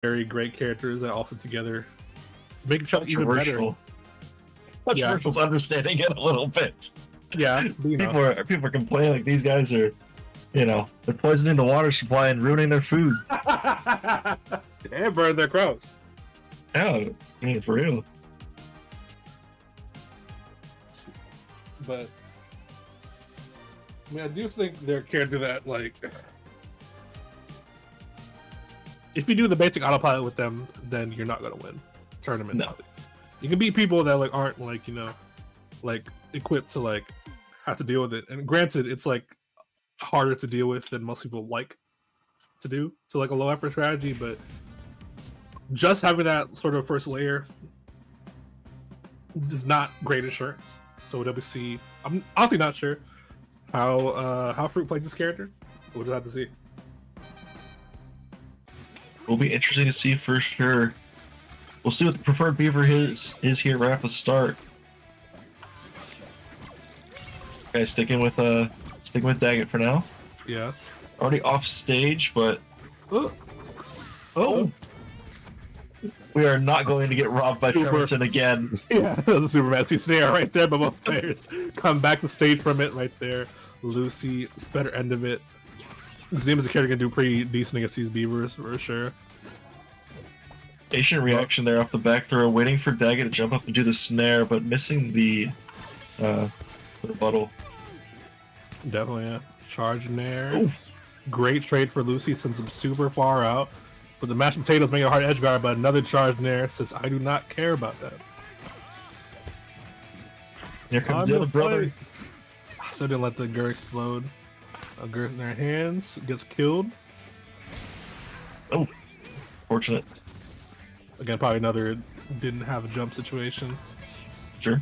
very great characters that all fit together. Make Chuck even better. Controversial's understanding it a little bit. Yeah, people are complaining like these guys are, they're poisoning the water supply and ruining their food. And burn their crops. Yeah, I mean, for real. But I do think they're a character that, like, if you do the basic autopilot with them, then you're not gonna win tournaments. No. You can beat people that like aren't like like equipped to like have to deal with it. And granted, it's like harder to deal with than most people like to do to like a low effort strategy, but just having that sort of first layer is not great insurance. So WC, I'm honestly not sure how Fruit plays this character. We'll just have to see. Will be interesting to see for sure. We'll see what the preferred beaver is here right off the start. Okay, sticking with Daggett for now. Yeah. Already off stage, but oh. We are not going to get robbed by Trevorton again. Yeah, the Superman snare right there, but both players come back to stage from it right there. Lucy, it's better end of it. Zim is a character gonna do pretty decent against these beavers for sure. Patient reaction there off the back throw, waiting for Daggett to jump up and do the snare, but missing the rebuttal. Definitely, yeah. Charge nair. Ooh. Great trade for Lucy, sends him super far out. But the mashed potatoes make a hard edge guard, but another charge nair says, I do not care about that. Here comes the other brother. So didn't let the Gur explode. Gur's in their hands, gets killed. Oh, fortunate. Again, probably another didn't have a jump situation. Sure.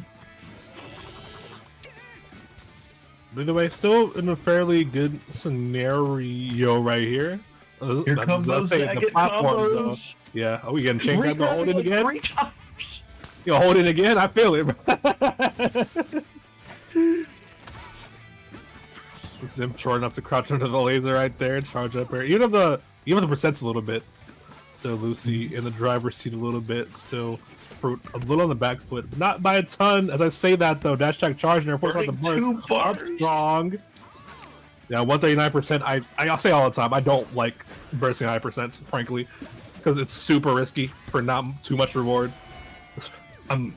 By the way, still in a fairly good scenario right here. Here comes those Daggett combos. Yeah, are we getting changed up to hold it again? 3 times. You hold it again? I feel it. Zim short enough to crouch under the laser right there, charge up here. Even if the percent's a little bit. Still Lucy in the driver's seat a little bit. Still Fruit a little on the back foot. Not by a ton. As I say that though, dash attack charge and force out the burst. Up strong. Yeah, 139%. I'll say all the time, I don't like bursting high percents, frankly. Because it's super risky for not too much reward. I'm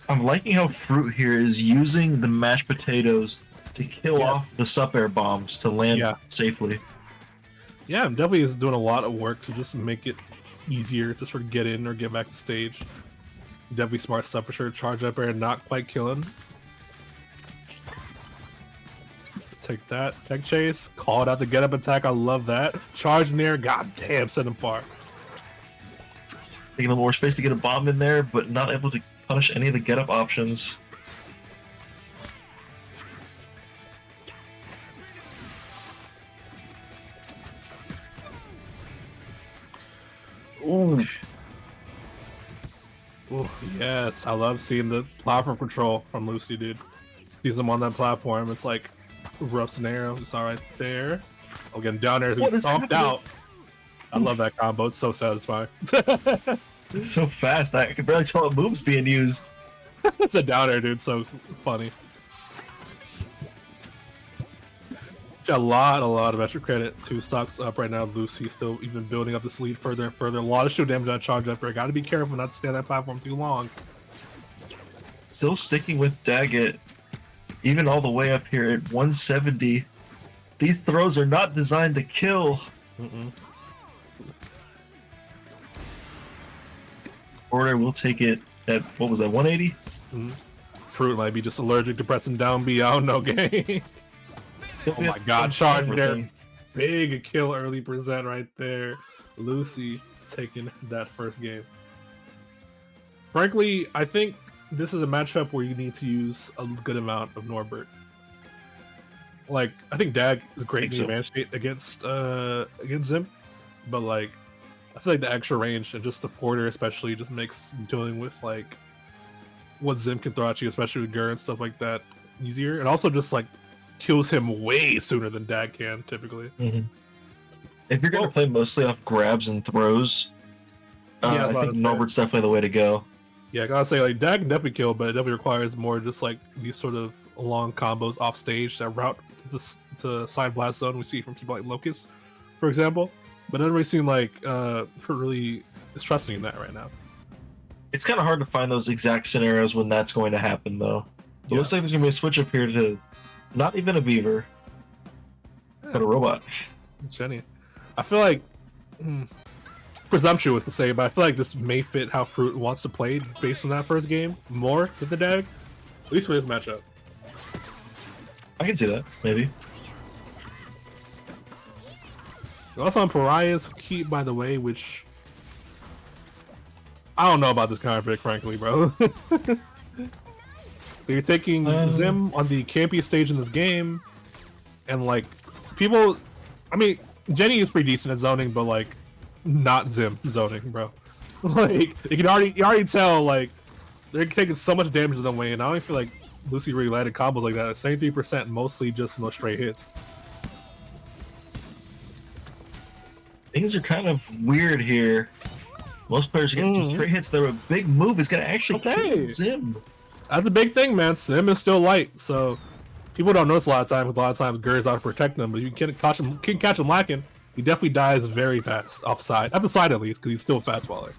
liking how Fruit here is using the mashed potatoes to kill off the sup-air bombs to land safely. Yeah, I'm definitely is doing a lot of work to just make it easier to sort of get in or get back to stage. Definitely smart stuff for sure. Charge up air, not quite killing. Take that. Tech chase. Called out the get up attack. I love that. Charge near. God damn, send him far. Taking a little more space to get a bomb in there, but not able to punish any of the get up options. Ooh. Ooh, yes, I love seeing the platform control from Lucy, dude. Sees them on that platform. It's like rough scenario. It's all right there. Oh, getting down there, he's stomped out. I love that combo. It's so satisfying. It's so fast. I can barely tell what move's being used. It's a down air, dude. So funny. A lot of extra credit. 2 stocks up right now. Lucy still even building up this lead further and further. A lot of shield damage on charge up there. Got to be careful not to stay on that platform too long. Still sticking with Daggett, even all the way up here at 170. These throws are not designed to kill. Order will take it at, what was that, 180? Fruit might be just allergic to pressing down B. I don't know, game. Oh my god, charge there. Big kill early percent right there. Lucy taking that first game. Frankly, I think this is a matchup where you need to use a good amount of Norbert. Like, I think Dag is great in the advanced state against Zim, but like, I feel like the extra range and just the Porter especially just makes dealing with like what Zim can throw at you, especially with Gur and stuff like that, easier. And also just like kills him way sooner than Dag can typically. If you're gonna play mostly off grabs and throws, Yeah, I think Norbert's definitely the way to go. Yeah, I gotta say, like, Dag can definitely kill, but it definitely requires more just like these sort of long combos off stage that route to side blast zone we see from people like Locust, for example. But it doesn't really seem like Fruit really is trusting in that right now. It's kind of hard to find those exact scenarios when that's going to happen, though. It looks like there's gonna be a switch up here to not even a beaver, but a robot. Jenny, I feel like presumptuous to say, but I feel like this may fit how Fruit wants to play based on that first game more than the Dag, at least for this matchup. I can see that, maybe. Also on Pariah's Keep, by the way, which I don't know about this counter pick, frankly, bro. You're taking Zim on the campiest stage in this game, and like people, I mean, Jenny is pretty decent at zoning, but like not Zim zoning, bro. Like you can already tell like they're taking so much damage to them way, and I don't feel like Lucy really landed combos like that. 73%, mostly just from those straight hits. Things are kind of weird here. Most players are getting straight hits. Though a big move is going to actually kill Zim. That's the big thing, man. Sim is still light, so people don't notice a lot of times. A lot of times, Gur's out to protect them, but you can catch him lacking. He definitely dies very fast offside, at the side at least, because he's still a fast faller.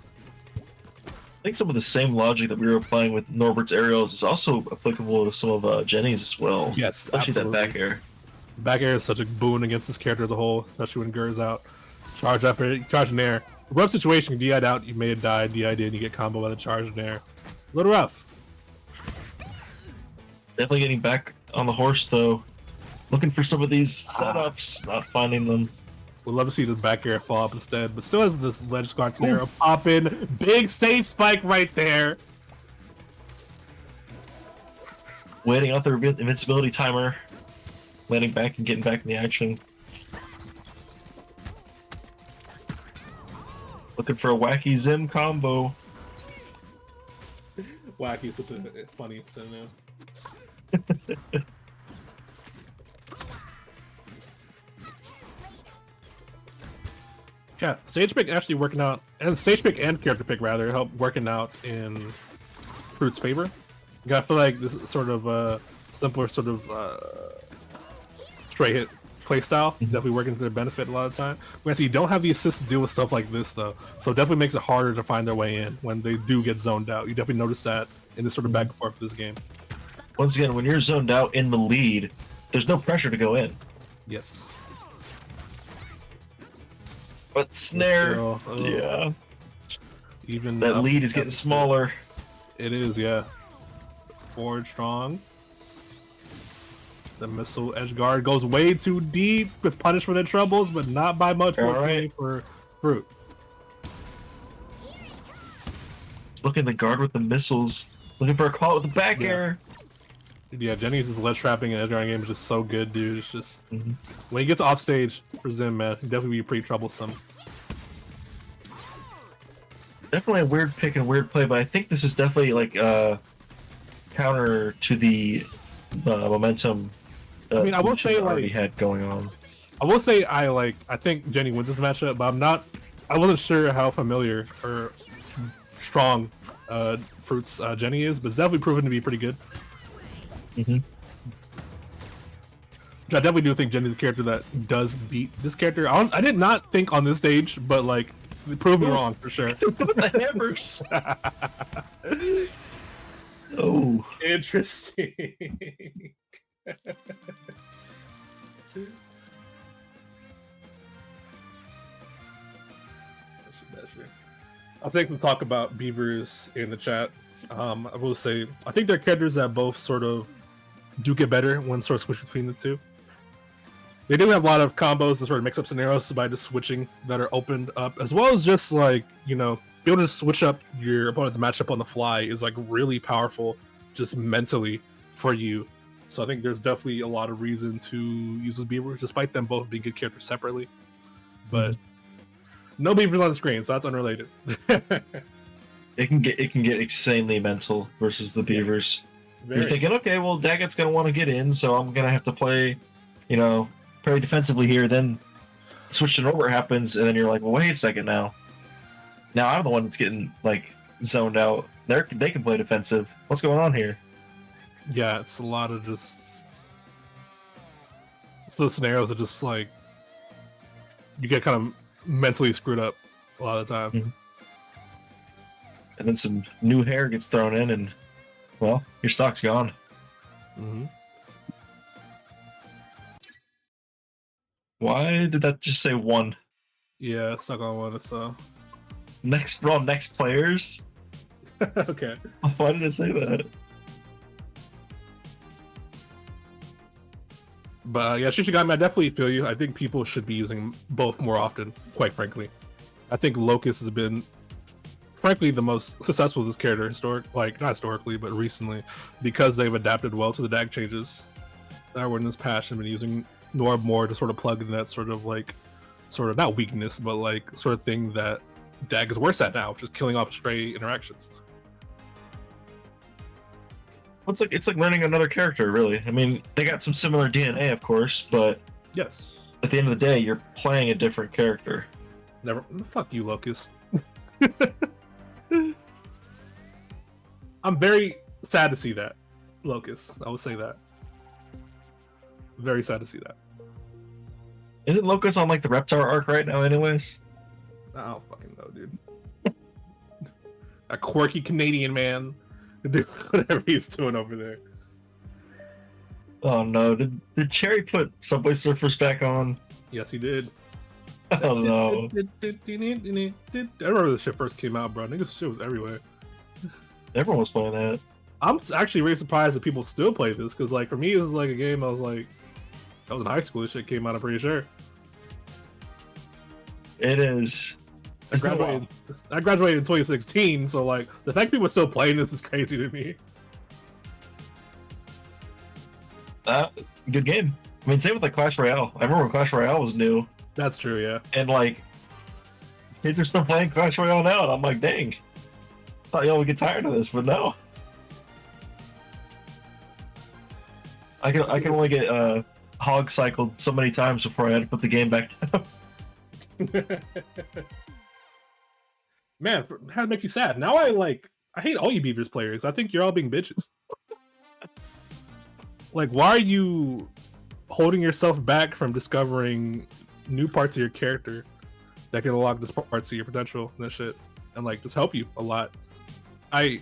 I think some of the same logic that we were applying with Norbert's aerials is also applicable to some of Jenny's as well. Yes, especially absolutely. That back air. Back air is such a boon against this character as a whole, especially when Gur's out. Charge up, charge in air. Rough situation, you DI'd out, you may have died, DI'd in, you get combo by the charge in air. A little rough. Definitely getting back on the horse though. Looking for some of these setups, not finding them. Would love to see this back air fall up instead, but still has this ledge guard scenario pop in. Big stage spike right there. Waiting out the invincibility timer. Landing back and getting back in the action. Looking for a wacky Zim combo. Wacky is such a funny synonym. Yeah, stage pick actually working out, and stage pick and character pick rather help working out in Fruit's favor. I feel like this is sort of simpler sort of straight hit playstyle definitely working to their benefit a lot of the time. Granted, you don't have the assist to deal with stuff like this though, so it definitely makes it harder to find their way in when they do get zoned out. You definitely notice that in this sort of back and forth of this game. Once again, when you're zoned out in the lead, there's no pressure to go in. Yes. But snare, yeah. Even that lead is getting smaller. It is, yeah. Forward strong. The missile edge guard goes way too deep with punish for their troubles, but not by much for Fruit. It's looking to guard with the missiles. Looking for a call with the back air. Yeah, Jenny's ledge trapping and edge guarding game is just so good, dude. It's just when he gets off stage for Zim, man, he definitely be pretty troublesome. Definitely a weird pick and weird play, but I think this is definitely like counter to the momentum. I mean, I will say already like had going on. I will say I think Jenny wins this matchup, but I wasn't sure how familiar or strong Fruit's Jenny is, but it's definitely proven to be pretty good. I definitely do think Jenny's a character that does beat this character. I did not think on this stage, but like, prove me wrong for sure. The hammers. Oh, interesting. I'll take some talk about Beavers in the chat. I will say, I think they're characters that both sort of do get better when sort of switch between the two. They do have a lot of combos that sort of mix up scenarios by just switching that are opened up, as well as just like, you know, be able to switch up your opponent's matchup on the fly is like really powerful just mentally for you. So I think there's definitely a lot of reason to use those Beavers, despite them both being good characters separately. But no Beavers on the screen, so that's unrelated. It can get insanely mental versus the Beavers. You're thinking, okay, well, Daggett gonna want to get in, so I'm gonna have to play, you know, very defensively here. Then switch to Norbert happens, and then you're like, well, wait a second now. Now I'm the one that's getting like zoned out. They can play defensive. What's going on here? Yeah, it's a lot of just those scenarios that just like you get kind of mentally screwed up a lot of the time. Mm-hmm. And then some new hair gets thrown in, and well, your stock's gone. Mm-hmm. Why did that just say 1? Yeah, stuck on one. So next players. Okay. Why did it say that? But yeah, Shishigami, I definitely feel you. I think people should be using both more often, quite frankly. I think Locust has been, frankly, the most successful with this character, not historically, but recently, because they've adapted well to the DAG changes that were in this patch and been using Norb more to sort of plug in that sort of not weakness, but like sort of thing that DAG is worse at now, which is killing off stray interactions. It's like learning another character, really. I mean, they got some similar DNA, of course, but yes, at the end of the day, you're playing a different character. Never. Fuck you, Locust. I'm very sad to see that, Locust. I would say that. Very sad to see that. Isn't Locust on like the Reptar arc right now, anyways? I don't fucking know, dude. A quirky Canadian man. Do whatever he's doing over there. Oh no, did Cherry put Subway Surfers back on? Yes, he did. Oh no. I remember this shit first came out, bro. Niggas shit was everywhere. Everyone was playing that. I'm actually really surprised that people still play this, because like for me it was like a game I was like, I was in high school, this shit came out, I'm pretty sure. It is. I graduated in 2016, so like the fact people are still playing this is crazy to me. Good game. I mean, same with like Clash Royale. I remember when Clash Royale was new. That's true, yeah. And like, kids are still playing Clash Royale now, and I'm like, dang. Thought y'all would get tired of this, but no. I can only get hog cycled so many times before I had to put the game back down. Man, how it makes you sad. Now I hate all you Beavers players. I think you're all being bitches. Like, why are you holding yourself back from discovering new parts of your character that can unlock this parts of your potential and that shit, and like just help you a lot? I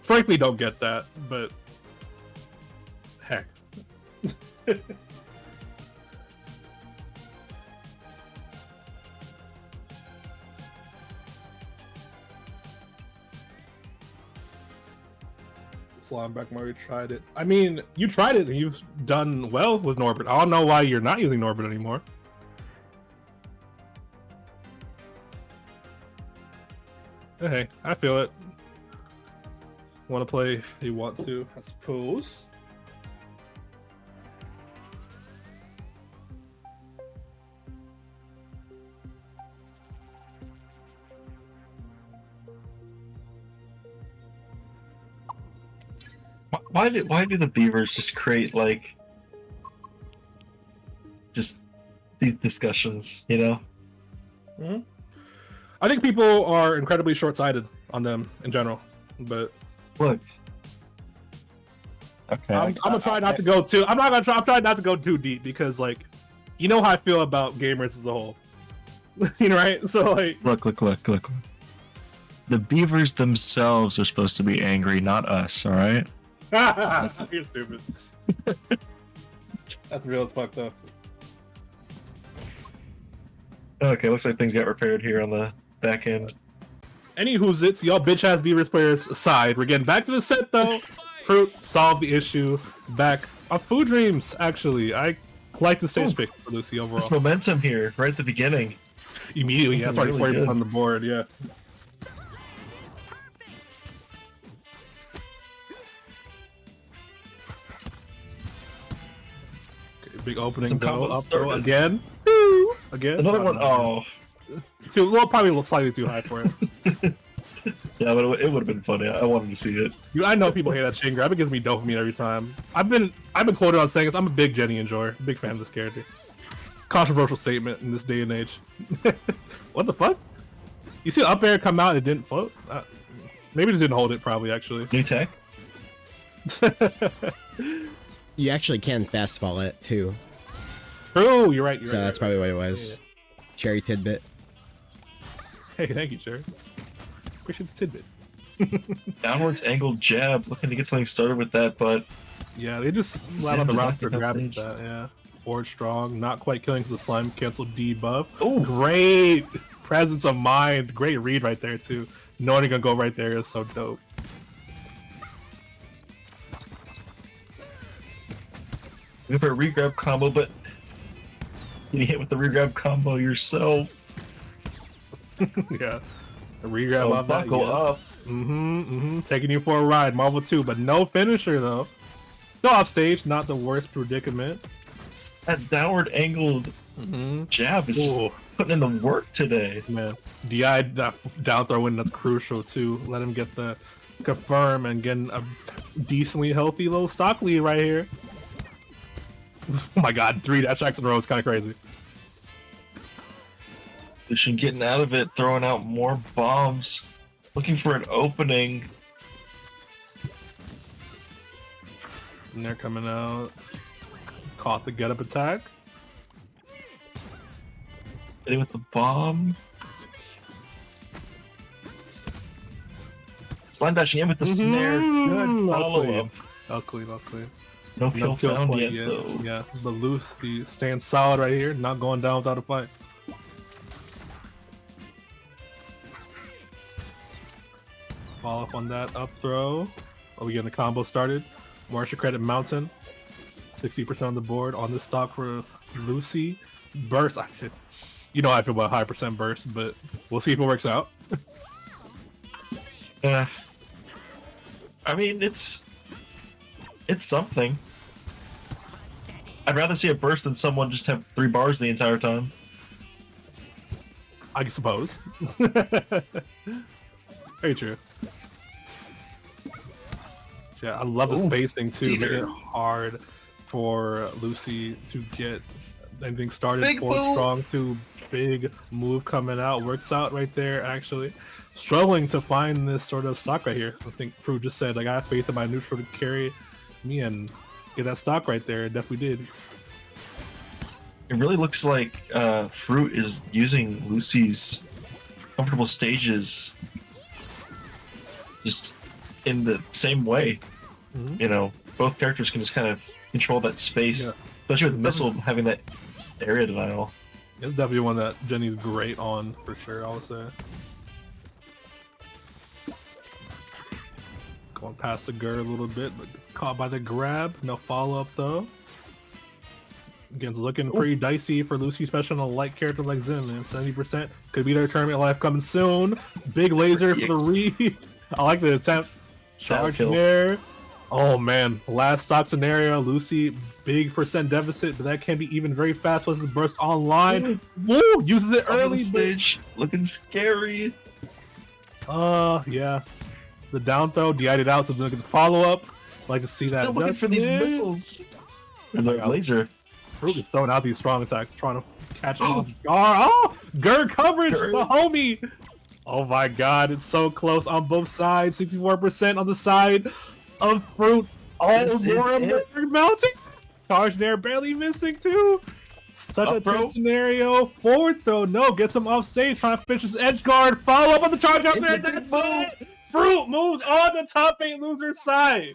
frankly don't get that, but heck. Back Mario tried it. I mean, you tried it and you've done well with Norbert. I don't know why you're not using Norbert anymore. Hey, I feel it. Want to play if you want to, I suppose. Why do the Beavers just create like just these discussions, you know? Mm-hmm. I think people are incredibly short-sighted on them in general, but look. Okay. I'm gonna try not to go too. I'm trying not to go too deep, because like, you know how I feel about gamers as a whole. You know, right? So like, look. The Beavers themselves are supposed to be angry, not us. All right. You're stupid. That's real as fuck though. Okay, looks like things got repaired here on the back end. Any who's it's, y'all bitch ass Beavers players aside, we're getting back to the set though. Fruit solved the issue. Back on Food Dreams, actually. I like the stage pick for Lucy overall. This momentum here, right at the beginning. Immediately, yeah, that's already really good on the board, yeah. Big opening. Some go combos up throw again. Again. Another one. Oh, well, probably looks slightly too high for it. Yeah, but it would have been funny. I wanted to see it. Dude, I know people hate that chain grab. It gives me dopamine every time. I've been quoted on saying this. I'm a big Jenny enjoyer. Big fan of this character. Controversial statement in this day and age. What the fuck? You see the up air come out, it didn't float? Maybe it just didn't hold it, probably, actually. New tech? You actually can fastball it, too. True, you're right. So that's probably what it was. Yeah. Cherry tidbit. Hey, thank you, Cherry. Appreciate the tidbit. Downwards angled jab, looking to get something started with that, but yeah, they just allowed on the roster grabbing that. Yeah, forward strong, not quite killing because the slime canceled debuff. Oh, great presence of mind, great read right there too. Knowing you're gonna go right there is so dope. We have a regrab combo, but you hit with the regrab combo yourself. Yeah, the regrab off that. Buckle up. Taking you for a ride, Marvel 2, but no finisher though. Still off stage, not the worst predicament. That downward angled jab is putting in the work today. Man, DI that down throw in, that's crucial too. Let him get the confirm and getting a decently healthy little stock lead right here. Oh my god, 3 dash attacks in a row is kind of crazy. Lucian getting out of it, throwing out more bombs. Looking for an opening. And they're coming out. Caught the get up attack. Hitting with the bomb. Slime dashing in with the snare. Good follow up. That was clean, that was clean. No kill found yet, though. Yeah, but Lucy staying solid right here, not going down without a fight. Follow up on that up throw. Are we getting the combo started? Marshall Credit Mountain. 60% on the board on this stock for Lucy. Burst. You know how I feel about high percent burst, but we'll see if it works out. I mean, it's something. I'd rather see a burst than someone just have 3 bars the entire time. I suppose. Very true. Yeah, I love the spacing too. Make it hard for Lucy to get anything started. Big Forward strong too. Big move coming out. Works out right there, actually. Struggling to find this sort of stock right here. I think Fruit just said, I got faith in my neutral to carry me and get that stock right there. It definitely did. It really looks like Fruit is using Lucy's comfortable stages just in the same way. You know, both characters can just kind of control that space, especially with Missile having that area denial. It's definitely one that Jenny's great on, for sure, I would say. Going past the Gur a little bit, but caught by the grab. No follow-up, though. Again's looking pretty dicey for Lucy, especially on a light character like Zim, man. 70% could be their tournament life coming soon. Big laser for the read. I like the attempt. Charge there. Oh man, last stock scenario. Lucy, big percent deficit, but that can be even very fast. Let's burst online. Woo! Uses it early. Stage, looking scary. Yeah. The down throw, DI'd it out to look at the follow up. Like to see that. Still looking for these missiles. And the laser. Fruit is throwing out these strong attacks, trying to catch him off guard. Oh, Gur coverage, the homie. Oh my god, it's so close on both sides. 64% on the side of Fruit. Oh, mounting. Charge there, barely missing too. Such a tough scenario. Forward throw, no, gets him off stage, trying to finish his edge guard. Follow up on the charge up there. That's it. Fruit moves on the top 8 loser side.